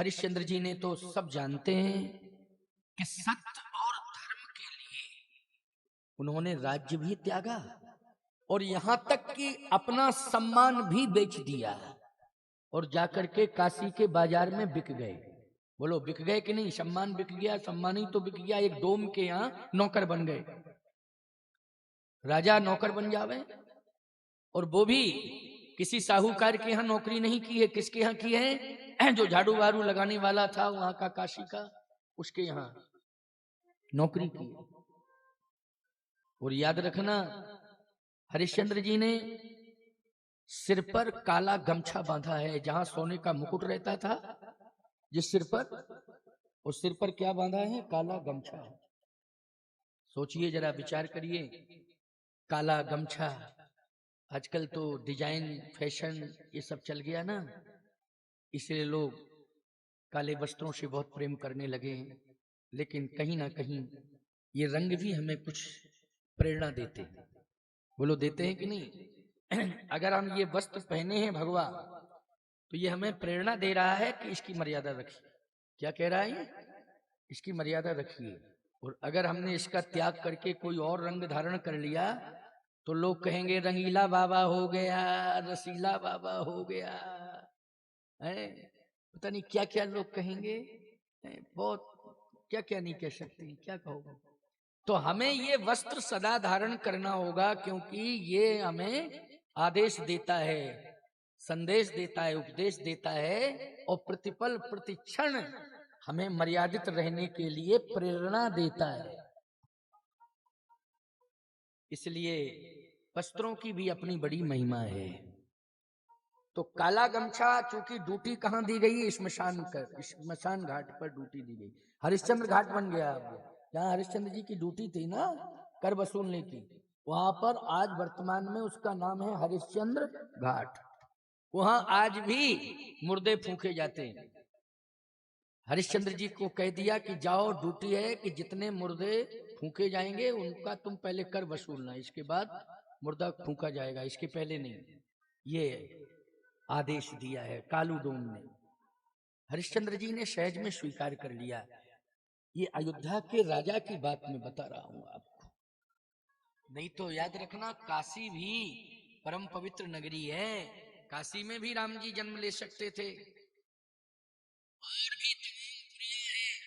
हरिश्चंद्र जी ने तो सब जानते हैं कि सत्य और धर्म के लिए उन्होंने राज्य भी त्यागा और यहां तक कि अपना सम्मान भी बेच दिया और जाकर के काशी के बाजार में बिक गए। बोलो बिक गए कि नहीं? सम्मान बिक गया, सम्मान ही तो बिक गया। एक डोम के यहाँ नौकर बन गए। राजा नौकर बन जावे, और वो भी किसी साहूकार के यहाँ नौकरी नहीं की है। किसके यहाँ की है? जो झाड़ू वाड़ू लगाने वाला था वहां का, काशी का, उसके यहाँ नौकरी की। और याद रखना, हरिश्चंद्र जी ने सिर पर काला गमछा बांधा है। जहां सोने का मुकुट रहता था जिस सिर पर, उस सिर पर क्या बांधा है? काला गमछा। सोचिए जरा, विचार करिए। काला गमछा, आजकल तो डिजाइन फैशन ये सब चल गया ना, इसलिए लोग काले वस्त्रों से बहुत प्रेम करने लगे हैं। लेकिन कहीं ना कहीं ये रंग भी हमें कुछ प्रेरणा देते हैं। बोलो देते हैं कि नहीं? अगर हम ये वस्त्र पहने हैं भगवा, तो ये हमें प्रेरणा दे रहा है कि इसकी मर्यादा रखिए। क्या कह रहा है? इसकी मर्यादा रखिए। और अगर हमने इसका त्याग करके कोई और रंग धारण कर लिया तो लोग कहेंगे रंगीला बाबा हो गया, रसीला बाबा हो गया है। पता नहीं क्या क्या लोग कहेंगे, बहुत क्या क्या नहीं कह सकते, क्या कहोगे। तो हमें ये वस्त्र सदा धारण करना होगा, क्योंकि ये हमें आदेश देता है, संदेश देता है, उपदेश देता है, और प्रतिपल प्रतिक्षण हमें मर्यादित रहने के लिए प्रेरणा देता है। इसलिए वस्त्रों की भी अपनी बड़ी महिमा है। तो काला गमछा, चूंकि ड्यूटी कहां दी गई? स्मशान घाट पर ड्यूटी दी गई। हरिश्चंद्र घाट बन गया अब। जहां हरिश्चंद्र जी की ड्यूटी थी ना कर वसूलने की, वहां पर आज वर्तमान में उसका नाम है हरिश्चंद्र घाट। वहां आज भी मुर्दे फूके जाते हैं। हरिश्चंद्र जी को कह दिया कि जाओ, ड्यूटी है कि जितने मुर्दे फूके जाएंगे उनका तुम पहले कर वसूलना, इसके बाद मुर्दा फूका जाएगा, इसके पहले नहीं। ये आदेश दिया है कालू डोम ने। हरिश्चंद्र जी ने सहज में स्वीकार कर लिया। ये अयोध्या के राजा की बात मैं बता रहा हूं आपको। नहीं तो याद रखना, काशी भी परम पवित्र नगरी है। काशी में भी राम जी जन्म ले सकते थे, और भी तमाम पुरियां हैं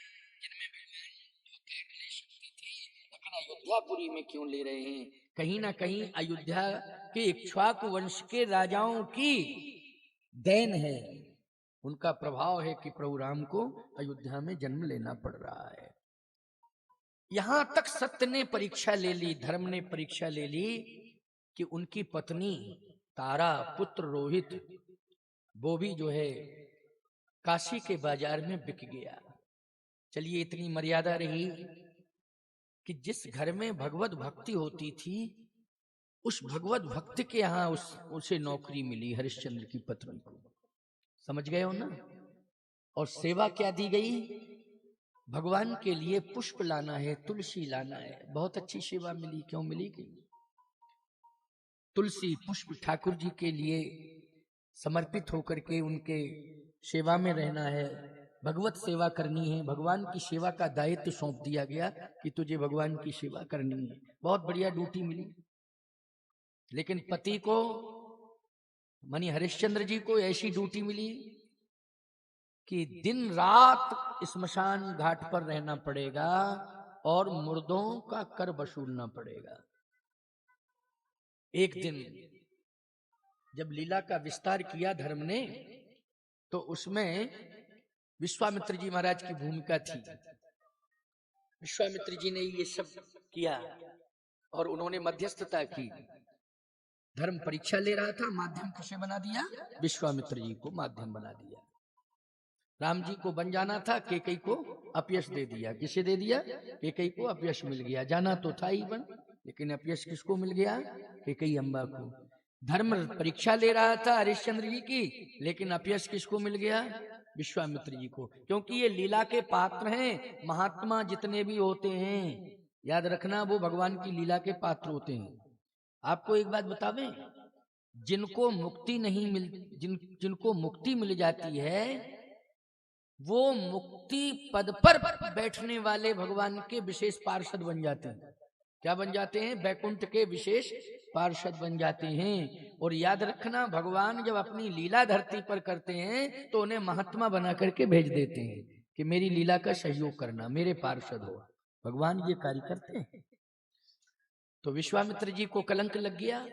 जिनमें भगवान अवतार ले सकते थे, लेकिन अयोध्यापुरी में क्यों ले रहे हैं? कहीं ना कहीं अयोध्या के इक्ष्वाकु वंश के राजाओं की देन है, उनका प्रभाव है कि प्रभु राम को अयोध्या में जन्म लेना पड़ रहा है। यहां तक सत्य ने परीक्षा ले ली, धर्म ने परीक्षा ले ली कि उनकी पत्नी तारा, पुत्र रोहित, वो भी जो है काशी के बाजार में बिक गया। चलिए, इतनी मर्यादा रही कि जिस घर में भगवत भक्ति होती थी उस भगवत भक्त के यहाँ उसे नौकरी मिली, हरिश्चंद्र की पत्नी को। समझ गए हो ना? और सेवा क्या दी गई? भगवान के लिए पुष्प लाना है, तुलसी लाना है। बहुत अच्छी सेवा मिली। क्यों मिली? कि तुलसी पुष्प ठाकुर जी के लिए समर्पित होकर के उनके सेवा में रहना है, भगवत सेवा करनी है। भगवान की सेवा का दायित्व सौंप दिया गया कि तुझे भगवान की सेवा करनी है। बहुत बढ़िया ड्यूटी मिली। लेकिन पति को, मानी हरिश्चंद्र जी को, ऐसी ड्यूटी मिली कि दिन रात स्मशान घाट पर रहना पड़ेगा और मुर्दों का कर वसूलना पड़ेगा। एक दिन जब लीला का विस्तार किया धर्म ने, तो उसमें विश्वामित्र जी महाराज की भूमिका थी। विश्वामित्र जी ने ये सब किया और उन्होंने मध्यस्थता की। धर्म परीक्षा ले रहा था, माध्यम किसे बना दिया? विश्वामित्र जी को माध्यम बना दिया। राम जी को बन जाना था, कैकेयी को अपयश दे दिया। किसे दे दिया? कैकेयी को अपयश मिल गया। जाना तो था ही बन, लेकिन अपयश किसको मिल गया? कैकेयी अम्बा को। धर्म परीक्षा ले रहा था हरिश्चंद्र जी की, लेकिन अपयश किसको मिल गया? विश्वामित्र जी को। क्योंकि ये लीला के पात्र हैं। महात्मा जितने भी होते हैं, याद रखना, वो भगवान की लीला के पात्र होते हैं। आपको एक बात बतावें, जिनको मुक्ति नहीं मिल जिनको मुक्ति मिल जाती है वो मुक्ति पद पर बैठने वाले भगवान के विशेष पार्षद बन जाते हैं। क्या बन जाते हैं? बैकुंठ के विशेष पार्षद बन जाते हैं। और याद रखना, भगवान जब अपनी लीला धरती पर करते हैं तो उन्हें महात्मा बना करके भेज देते हैं कि मेरी लीला का सहयोग करना, मेरे पार्षद हो। भगवान ये कार्य करते हैं। तो विश्वामित्र जी को कलंक लग गया।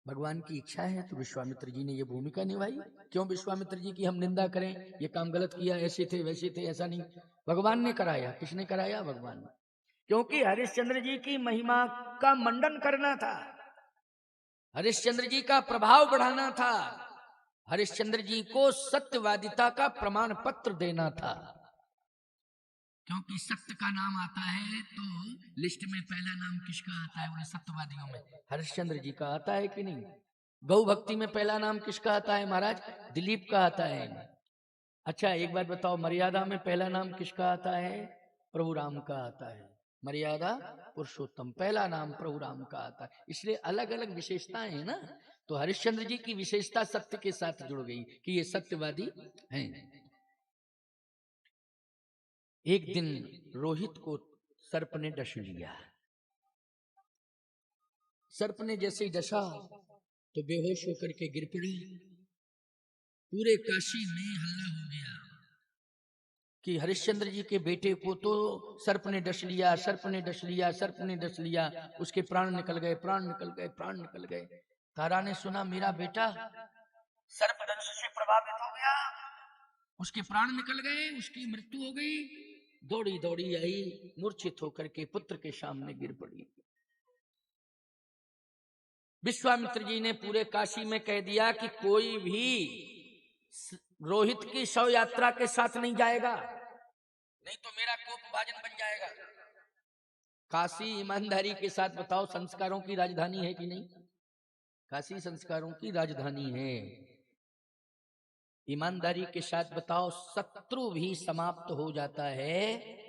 भगवान की इच्छा है तो विश्वामित्र जी ने ये भूमिका निभाई। क्यों विश्वामित्र जी की हम निंदा करें, ये काम गलत किया, ऐसे थे वैसे थे? ऐसा नहीं, भगवान ने कराया। किसने कराया? भगवान ने। क्योंकि हरिश्चंद्र जी की महिमा का मंडन करना था, हरिश्चंद्र जी का प्रभाव बढ़ाना था, हरिश्चंद्र जी को सत्यवादिता का प्रमाण पत्र देना था। क्योंकि सत्य का नाम आता है तो लिस्ट में पहला नाम किसका आता है? बोले सत्यवादियों में हरिश्चंद्र जी का आता है कि नहीं? गौ भक्ति में पहला नाम किसका आता है महाराज? दिलीप का आता है। अच्छा एक बात बताओ, मर्यादा में पहला नाम किसका आता है? प्रभु राम का आता है। मर्यादा पुरुषोत्तम, पहला नाम प्रभु राम का आता है। इसलिए अलग अलग विशेषताएं हैं ना। तो हरिश्चंद्र जी की विशेषता सत्य के साथ जुड़ गई कि ये सत्यवादी हैं। एक दिन रोहित को सर्प ने डस लिया। सर्प ने जैसे ही डसा तो बेहोश होकर के गिर पड़े। पूरे काशी में हल्ला हो गया कि हरिश्चंद्र जी के बेटे को तो सर्प ने डस लिया, सर्प ने डस लिया, सर्प ने डस लिया। उसके प्राण निकल गए, प्राण निकल गए, प्राण निकल गए। तारा ने सुना मेरा बेटा सर्प दंश से प्रभावित हो गया, उसके प्राण निकल गए, उसकी मृत्यु हो गई। दौड़ी दौड़ी आई, मूर्छित होकर के पुत्र के सामने गिर पड़ी। विश्वामित्र जी ने पूरे काशी में कह दिया कि कोई भी रोहित की शव यात्रा के साथ नहीं जाएगा, नहीं तो मेरा कोप भाजन बन जाएगा। काशी ईमानदारी के साथ बताओ संस्कारों की राजधानी है कि नहीं? काशी संस्कारों की राजधानी है। ईमानदारी के साथ बताओ, शत्रु भी समाप्त हो जाता है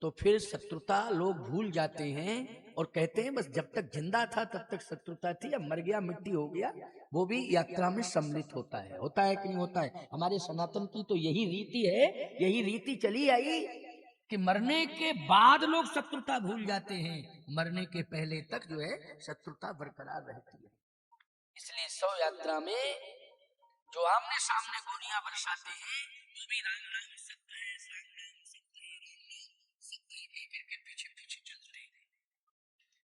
तो फिर शत्रुता लोग भूल जाते हैं और कहते हैं बस जब तक जिंदा था तब तक शत्रुता थी, अब मर गया मिट्टी हो गया, वो भी यात्रा में सम्मिलित होता है। होता है कि नहीं होता है? हमारे सनातन की तो यही रीति है, यही रीति चली आई कि मरने के बाद लोग शत्रुता भूल जाते हैं, मरने के पहले तक जो है शत्रुता बरकरार रहती है। इसलिए शव यात्रा में जो आमने सामने गोलियां बरसाते हैं वो भी राम नाम सत्य है, राम नाम सत्य है, राम नाम सत्य है कह करके पीछे पीछे चलते हैं।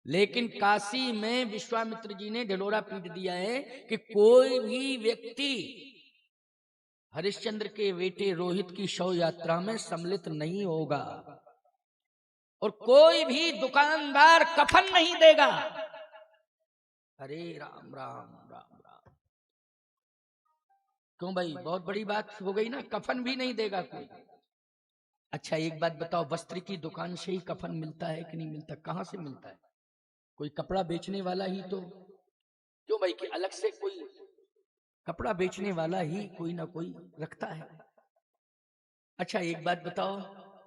लेकिन काशी में विश्वामित्र जी ने ढिलोरा पीट दिया है कि कोई भी व्यक्ति हरिश्चंद्र के बेटे रोहित की शव यात्रा में सम्मिलित नहीं होगा और कोई भी दुकानदार कफन नहीं देगा। अरे राम राम राम राम, क्यों भाई? बहुत बड़ी बात हो गई ना, कफन भी नहीं देगा कोई। अच्छा एक बात बताओ, वस्त्र की दुकान से ही कफन मिलता है कि नहीं मिलता? कहां से मिलता है? कोई कपड़ा बेचने वाला ही तो, क्यों भाई कि अलग से कोई कपड़ा बेचने वाला ही कोई ना कोई रखता है। अच्छा एक बात बताओ,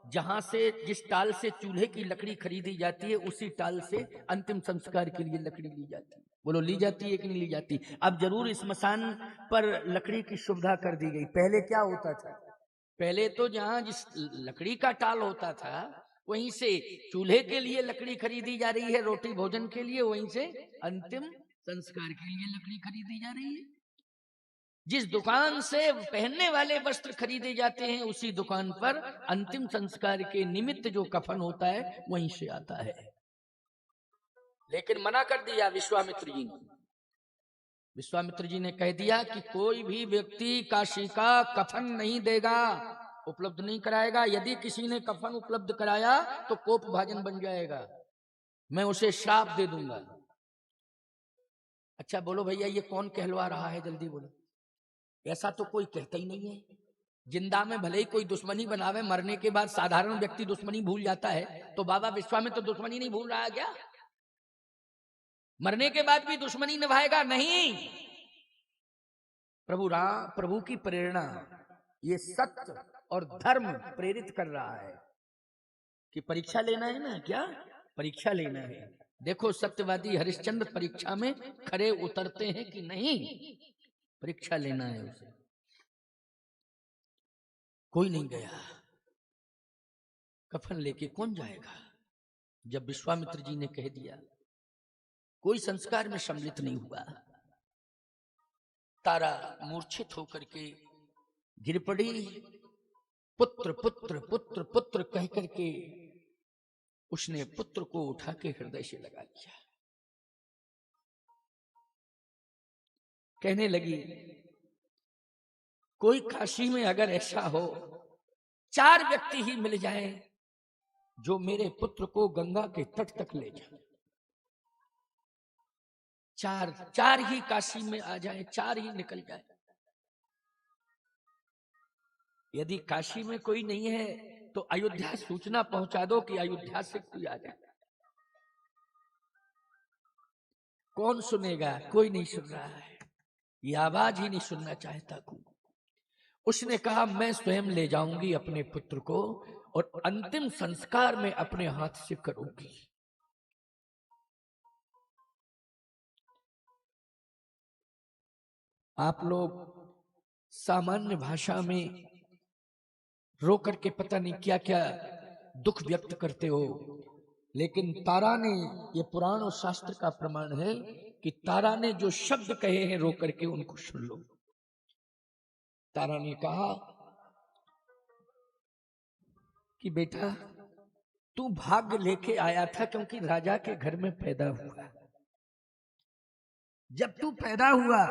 जहां से जिस टाल से चूल्हे की लकड़ी खरीदी जाती है उसी टाल से अंतिम संस्कार के लिए लकड़ी ली जाती है। बोलो ली जाती है कि नहीं ली जाती? अब जरूर स्मशान पर लकड़ी की सुविधा कर दी गई। पहले क्या होता था? पहले तो जहां जिस लकड़ी का टाल होता था वहीं से चूल्हे के लिए लकड़ी खरीदी जा रही है, रोटी भोजन के लिए, वहीं से अंतिम संस्कार के लिए लकड़ी खरीदी जा रही है। जिस दुकान से पहनने वाले वस्त्र खरीदे जाते हैं उसी दुकान पर अंतिम संस्कार के निमित्त जो कफन होता है वहीं से आता है। लेकिन मना कर दिया विश्वामित्र जी ने। विश्वामित्र जी ने कह दिया कि कोई भी व्यक्ति काशी का कफन नहीं देगा, उपलब्ध नहीं कराएगा। यदि किसी ने कफन उपलब्ध कराया तो कोप भाजन बन जाएगा, मैं उसे श्राप दे दूंगा। अच्छा बोलो भैया ये कौन कहलवा रहा है? जल्दी बोलो। ऐसा तो कोई कहता ही नहीं है। जिंदा में भले ही कोई दुश्मनी बनावे, मरने के बाद साधारण व्यक्ति दुश्मनी भूल जाता है, तो बाबा विश्वामित्र तो दुश्मनी नहीं भूल रहा है क्या? मरने के बाद भी दुश्मनी निभाएगा नहीं। प्रभु की प्रेरणा, ये सत्य और धर्म प्रेरित कर रहा है कि परीक्षा लेना है ना। क्या परीक्षा लेना है? देखो सत्यवादी हरिश्चंद्र परीक्षा में खरे उतरते हैं कि नहीं, परीक्षा लेना है उसे। कोई नहीं गया। कफन लेके कौन जाएगा? जब विश्वामित्र जी ने कह दिया, कोई संस्कार में सम्मिलित नहीं हुआ। तारा मूर्छित होकर के गिर पड़ी। पुत्र पुत्र पुत्र पुत्र कह करके उसने पुत्र को उठा के हृदय से लगा लिया। कहने लगी, कोई काशी में अगर ऐसा हो, 4 व्यक्ति ही मिल जाए जो मेरे पुत्र को गंगा के तट तक ले जाए। 4 ही काशी में आ जाए, 4 ही निकल जाए। यदि काशी में कोई नहीं है तो अयोध्या सूचना पहुंचा दो कि अयोध्या से कोई आ जाए। कौन सुनेगा? कोई नहीं सुन रहा है, ये आवाज ही नहीं सुनना चाहता कोई। उसने कहा, मैं स्वयं ले जाऊंगी अपने पुत्र को और अंतिम संस्कार में अपने हाथ से करूंगी। आप लोग सामान्य भाषा में रो करके पता नहीं क्या क्या दुख व्यक्त करते हो, लेकिन तारा ने, ये पुराण और शास्त्र का प्रमाण है कि तारा ने जो शब्द कहे हैं रो करके, उनको सुन लो। तारा ने कहा कि बेटा, तू भाग्य लेके आया था क्योंकि राजा के घर में पैदा हुआ। जब तू पैदा हुआ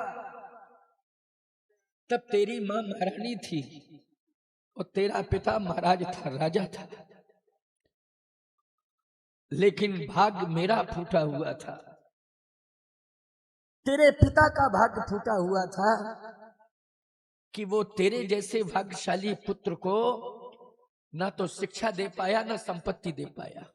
तब तेरी मां महारानी थी और तेरा पिता महाराज था, राजा था। लेकिन भाग्य मेरा फूटा हुआ था, तेरे पिता का भाग्य फूटा हुआ था कि वो तेरे जैसे भाग्यशाली पुत्र को ना तो शिक्षा दे पाया, ना संपत्ति दे पाया।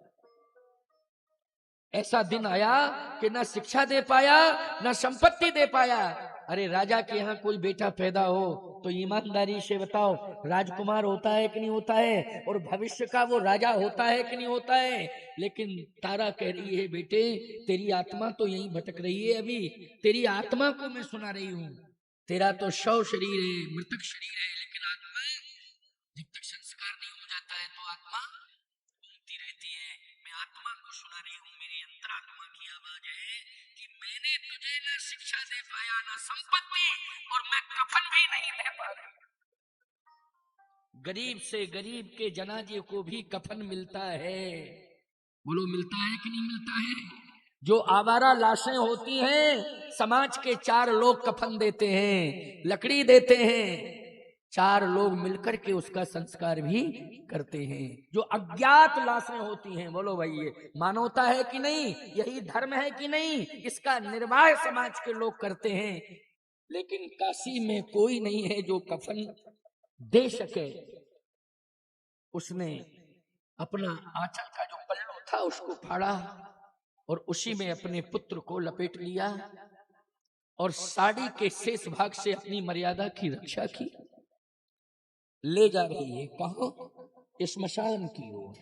ऐसा दिन आया कि ना शिक्षा दे पाया, ना संपत्ति दे पाया। अरे राजा के यहाँ कोई बेटा पैदा हो तो ईमानदारी से बताओ, राजकुमार होता है कि नहीं होता है, और भविष्य का वो राजा होता है कि नहीं होता है। लेकिन तारा कह रही है, बेटे तेरी आत्मा तो यहीं भटक रही है, अभी तेरी आत्मा को मैं सुना रही हूँ। तेरा तो शव शरीर है, मृतक शरीर है, लेकिन आत्मा जब तक संस्कार नहीं हो जाता है तो आत्मा घूमती रहती है। मैं आत्मा को सुना रही हूँ, मेरी अंतरात्मा की आवाज है कि मैंने तुझे ना शिक्षा दे पाया, ना संपत्ति, और मैं कफन भी नहीं दे पा रहा। गरीब से गरीब के जनाजे को भी कफन मिलता है। बोलो, मिलता है कि नहीं मिलता है? जो आवारा लाशें होती हैं, समाज के 4 लोग कफन देते हैं, लकड़ी देते हैं, 4 लोग मिलकर के उसका संस्कार भी करते हैं। जो अज्ञात लाशें होती हैं, बोलो भाई ये मानवता है कि नहीं, यही धर्म है कि नहीं, इसका निर्वाह समाज के लोग करते हैं। लेकिन काशी में कोई नहीं है जो कफन दे सके। उसने अपना आंचल का जो पल्लू था उसको फाड़ा और उसी में अपने पुत्र को लपेट लिया और साड़ी के शेष भाग से अपनी मर्यादा की रक्षा की। ले जा रही है कहां? श्मशान की ओर।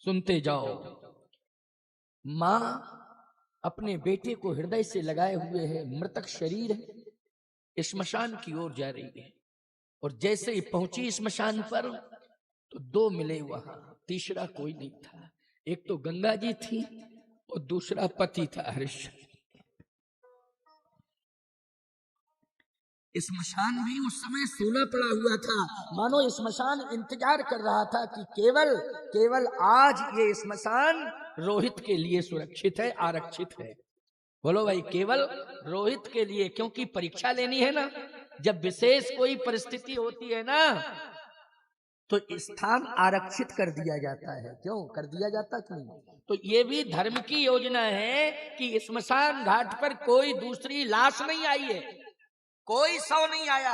सुनते जाओ। मां अपने बेटे को हृदय से लगाए हुए है, मृतक शरीर है, श्मशान की ओर जा रही है। और जैसे ही पहुंची श्मशान पर तो 2 मिले वहां, तीसरा कोई नहीं था। एक तो गंगा जी थी और दूसरा पति था हरिश्चंद्र। श्मशान भी उस समय सूना पड़ा हुआ था, मानो श्मशान इंतजार कर रहा था कि केवल आज ये श्मशान रोहित के लिए सुरक्षित है, आरक्षित है। बोलो भाई, केवल रोहित के लिए, क्योंकि परीक्षा लेनी है ना। जब विशेष कोई परिस्थिति होती है ना तो स्थान आरक्षित कर दिया जाता है। क्यों कर दिया जाता? क्यों? तो ये भी धर्म की योजना है कि श्मशान घाट पर कोई दूसरी लाश नहीं आई है, कोई शव नहीं आया।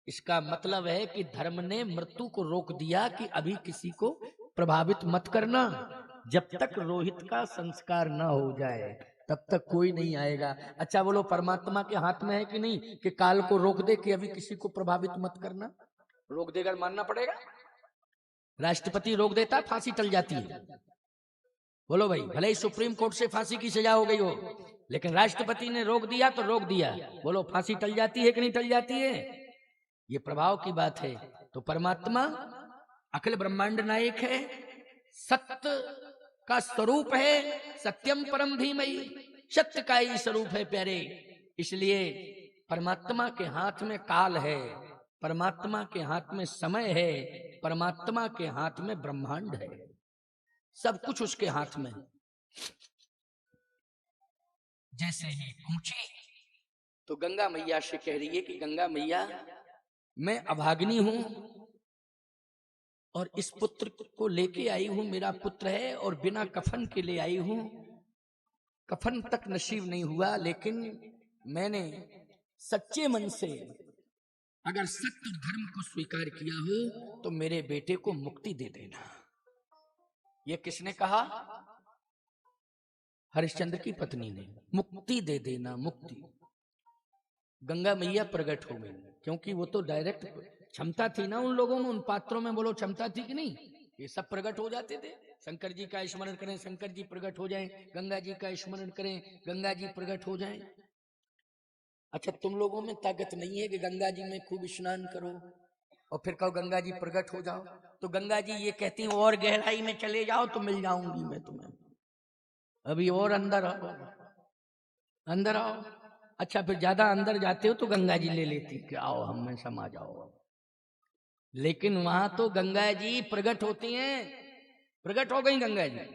इसका मतलब है कि धर्म ने मृत्यु को रोक दिया कि अभी किसी को प्रभावित मत करना। जब तक रोहित का संस्कार ना हो जाए तब तक कोई नहीं आएगा। अच्छा बोलो, परमात्मा के हाथ में है कि नहीं कि काल को रोक दे कि अभी किसी को प्रभावित मत करना? रोक देगा, मानना पड़ेगा। राष्ट्रपति रोक देता, फांसी टल जाती है। बोलो भाई, भले ही सुप्रीम कोर्ट से फांसी की सजा हो गई हो, लेकिन राष्ट्रपति ने रोक दिया तो रोक दिया। बोलो, फांसी टल जाती है कि नहीं टल जाती है? ये प्रभाव की बात है। तो परमात्मा अखिल ब्रह्मांड नायक है, सत्य का स्वरूप है, सत्यम परम धीमहि, सत्य का ही स्वरूप है प्यारे। इसलिए परमात्मा के हाथ में काल है, परमात्मा के हाथ में समय है, परमात्मा के हाथ में ब्रह्मांड है, सब कुछ उसके हाथ में। जैसे ही पूछी तो गंगा मैया से कह रही है कि गंगा मैया, मैं अभागिनी हूं और इस पुत्र को लेके आई हूं, मेरा पुत्र है और बिना कफन के ले आई हूं, कफन तक नसीब नहीं हुआ, लेकिन मैंने सच्चे मन से अगर सत्य धर्म को स्वीकार किया हो तो मेरे बेटे को मुक्ति दे देना। यह किसने कहा? हरिश्चंद्र की पत्नी ने। मुक्ति दे देना, मुक्ति। गंगा मैया प्रकट हो गई, क्योंकि वो तो डायरेक्ट क्षमता थी ना उन लोगों में, उन पात्रों में, बोलो क्षमता थी कि नहीं? ये सब प्रकट हो जाते थे। शंकर जी का स्मरण करें, शंकर जी प्रकट हो जाएं, गंगा जी का स्मरण करें, गंगा जी प्रकट हो जाएं। अच्छा, तुम लोगों में ताकत नहीं है कि गंगा जी में खूब स्नान करो और फिर कहो गंगा जी प्रकट हो जाओ? तो गंगा जी ये कहती हैं और गहराई में चले जाओ तो मिल जाऊंगी मैं तुम्हें, अभी और अंदर आओ, अंदर आओ। अच्छा, फिर ज्यादा अंदर जाते हो तो गंगा जी ले लेती कि आओ हम में समा जाओ। लेकिन वहां तो गंगा जी प्रकट होती हैं, प्रकट हो गई गंगा जी।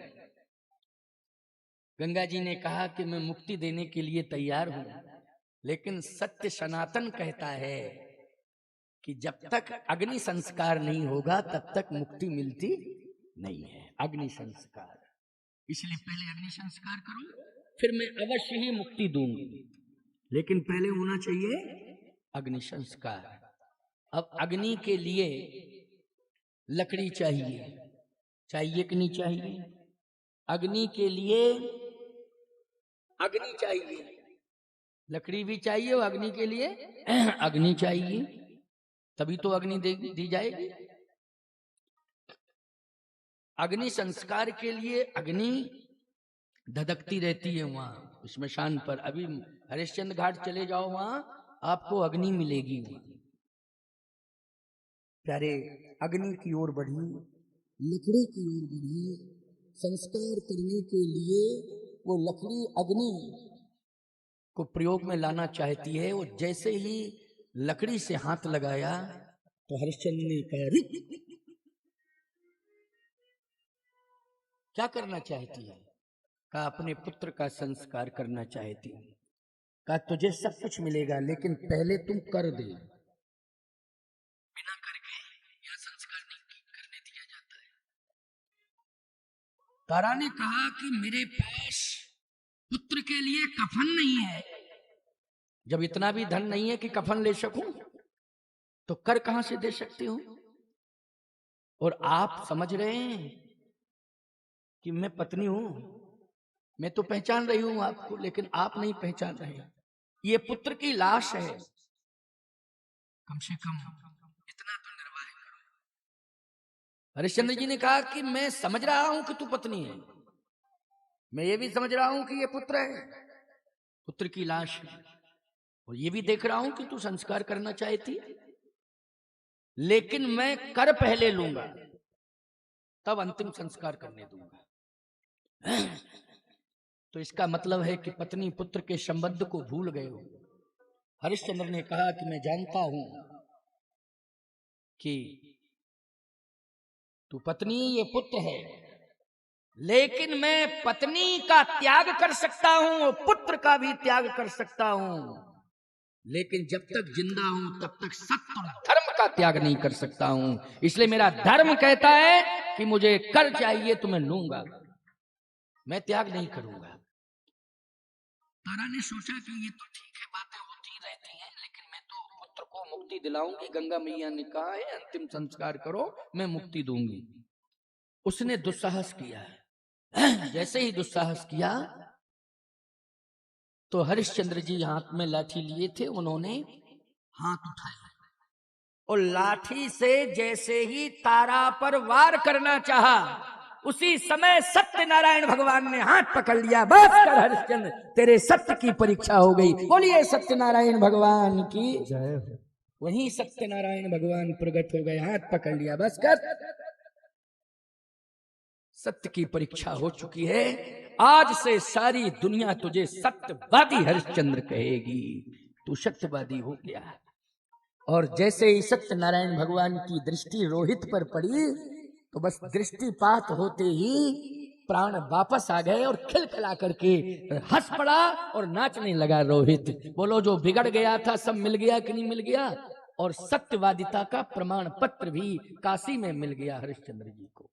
गंगा जी ने कहा कि मैं मुक्ति देने के लिए तैयार हूं, लेकिन सत्य सनातन कहता है कि जब तक अग्नि संस्कार नहीं होगा तब तक मुक्ति मिलती नहीं है। अग्नि संस्कार, इसलिए पहले अग्नि संस्कार करो, फिर मैं अवश्य ही मुक्ति दूंगी, लेकिन पहले होना चाहिए अग्नि संस्कार। अब अग्नि के लिए लकड़ी चाहिए, चाहिए कि नहीं चाहिए? अग्नि के लिए अग्नि चाहिए, लकड़ी भी चाहिए और अग्नि के लिए अग्नि चाहिए, तभी तो अग्नि दी जाएगी। अग्नि संस्कार के लिए अग्नि धधकती रहती है वहां श्मशान पर। अभी हरिश्चंद्र घाट चले जाओ, वहां आपको अग्नि मिलेगी। प्यारे, अग्नि की ओर बढ़ी, लकड़ी की ओर बढ़ी, संस्कार करने के लिए वो लकड़ी अग्नि को प्रयोग में लाना चाहती है। वो जैसे ही लकड़ी से हाथ लगाया तो हरिश्चंद्र ने कहा, क्या करना चाहती है? कहा अपने पुत्र का संस्कार करना चाहती है। कहा तुझे सब कुछ मिलेगा, लेकिन पहले तुम कर दे। बिना करके यह संस्कार नहीं करने दिया जाता है। तारा ने कहा कि मेरे पास पुत्र के लिए कफन नहीं है, जब इतना भी धन नहीं है कि कफन ले सकूं तो कर कहां से दे सकती हूं? और आप समझ रहे हैं कि मैं पत्नी हूं, मैं तो पहचान रही हूं आपको, लेकिन आप नहीं पहचान रहे। ये पुत्र की लाश है, कम से कम इतना तो निर्वाह करो। हरिश्चंद्र जी ने कहा कि मैं समझ रहा हूं कि तू पत्नी है, मैं ये भी समझ रहा हूं कि ये पुत्र है, पुत्र की लाश है, और ये भी देख रहा हूं कि तू संस्कार करना चाहती, लेकिन मैं कर पहले लूंगा तब अंतिम संस्कार करने दूंगा। तो इसका मतलब है कि पत्नी पुत्र के संबंध को भूल गए हो। हरिश्चंद्र ने कहा कि मैं जानता हूं कि तू पत्नी, ये पुत्र है, लेकिन मैं पत्नी का त्याग कर सकता हूं, पुत्र का भी त्याग कर सकता हूं, लेकिन जब तक जिंदा हूं तब तक सत्य और धर्म का त्याग नहीं कर सकता हूं। इसलिए मेरा धर्म कहता है कि मुझे कर चाहिए तो मैं लूंगा, मैं त्याग नहीं करूंगा। तारा ने सोचा कि ये तो ठीक है, बातें होती रहती हैं, लेकिन मैं तो पुत्र को मुक्ति दिलाऊंगी। गंगा मैया ने कहा है अंतिम संस्कार करो, मैं मुक्ति दूंगी। उसने दुस्साहस किया। जैसे ही दुस्साहस किया तो हरिश्चंद्र जी हाथ में लाठी लिए थे, उन्होंने हाथ उठाया और लाठी से जैसे ही तारा पर वार करना चाहा, उसी समय सत्यनारायण भगवान ने हाथ पकड़ लिया। बस कर हरिश्चंद्र, तेरे सत्य की परीक्षा हो गई। बोलिए सत्यनारायण भगवान की जय। वहीं सत्यनारायण भगवान प्रकट हो गए, हाथ पकड़ लिया, बस कर, सत्य की परीक्षा हो चुकी है, आज से सारी दुनिया तुझे सत्यवादी हरिश्चंद्र कहेगी, तू सत्यवादी हो गया। और जैसे ही सत्यनारायण भगवान की दृष्टि रोहित पर पड़ी, तो बस दृष्टिपात होते ही प्राण वापस आ गए और खिलखिला करके हंस पड़ा और नाचने लगा रोहित। बोलो, जो बिगड़ गया था सब मिल गया कि नहीं मिल गया? और सत्यवादिता का प्रमाण पत्र भी काशी में मिल गया हरिश्चंद्र जी को।